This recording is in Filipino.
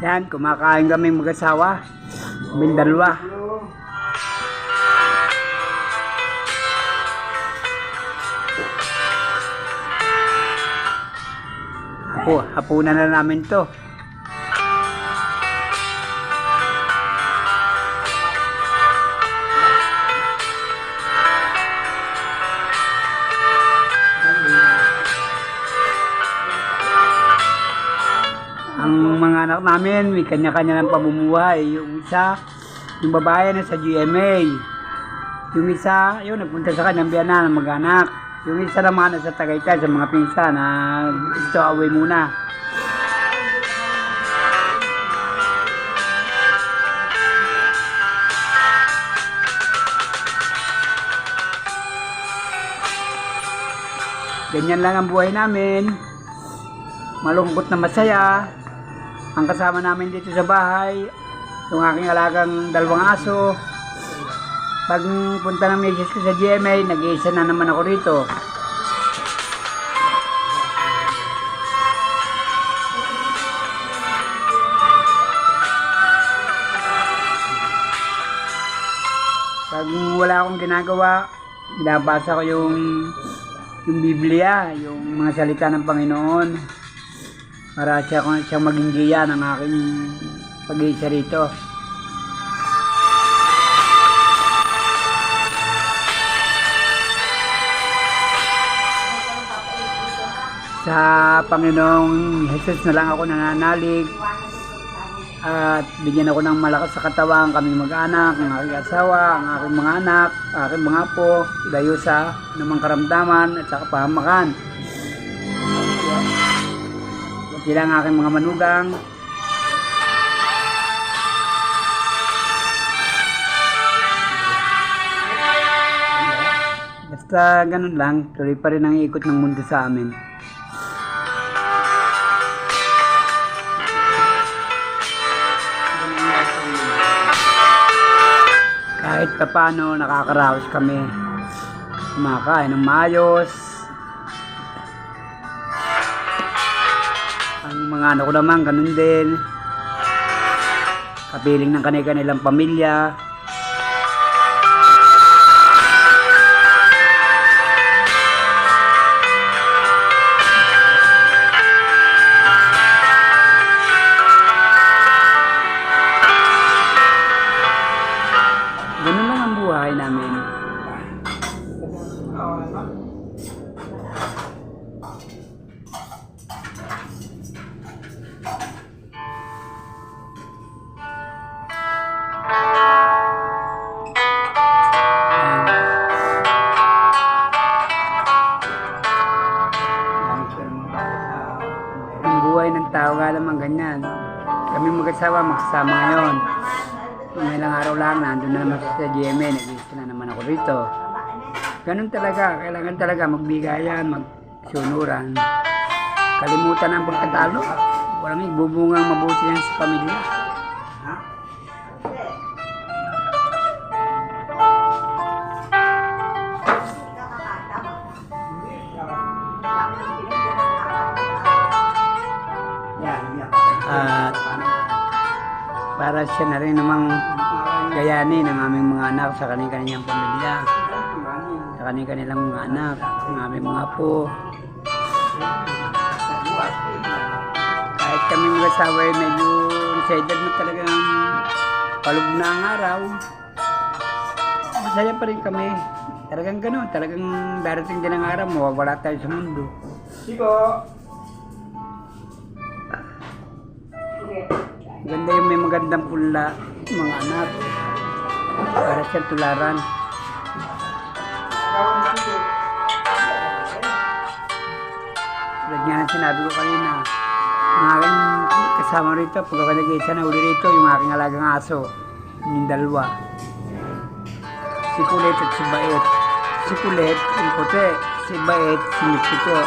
Yan, kumakain kami mag-asawa. Kaming dalawa. Hapunan na namin to. Ang mga anak namin, may kanya-kanya ng pamumuhay. Yung isa, yung babae na sa GMA. Yung isa, yun, nagpunta sa kanyang biyanan ng mag-anak. Yung isa naman na sa Tagaytay, sa mga pinsan na gusto away muna. Ganyan lang ang buhay namin. Malungkot na masaya. Ang kasama namin dito sa bahay, yung aking alagang dalawang aso. Pag punta ng misis ko sa GMA, nag-iisa na naman ako rito. Pag wala akong ginagawa, binabasa ko yung Biblia, yung mga salita ng Panginoon. Para siyang maging giya ng aking pag-iisa rito. Sa Panginoong Jesus na lang ako nananalig at bigyan ako ng malakas sa katawan, kaming mag-anak, ang aking asawa, ang aking mga anak, aking mga apo, dayo sa anumang karamdaman at sa kapahamakan. Sila ang aking mga manugang. Basta ganun lang, tuloy pa rin ang ikot ng mundo sa amin. Kahit pa paano nakakaraos kami. Kumakain ng maayos. Ang mga anak ko naman, ganun din. Kapiling ng kanilang pamilya. Ganun lang ang buhay namin. Ang buhay ng tao nga naman ganyan. Kami mag-asawa, magsasama ngayon. May ilang araw lang, nandun na naman sa GMA, nag-iisa na naman ako rito. Ganun talaga, kailangan talaga magbigayan, magsunuran. Kalimutan ang pagkatalo. Walang ibubungang mabuti yan sa pamilya. At para siya na rin namang gayanin ng aming mga anak sa kanilang pamilya, sa kanilang mga anak, ng aming mga apo. Kahit kami mga asawa ay medyo sa edad na talagang palug na ang araw, masaya pa rin kami. Talagang gano'n, talagang darating din ang araw, mawawala tayo sa mundo. Ganda yung may magandang pula, mga anak, para siyang tularan. Tulad nga na sinabi ko kanina, ang aking kasama rito, pag ako nag-iisa na uli rito, yung aking alagang aso, yung dalawa. Si Kulit at si Bait. Si Kulit, yung puti, si Bait, si Mitsiko.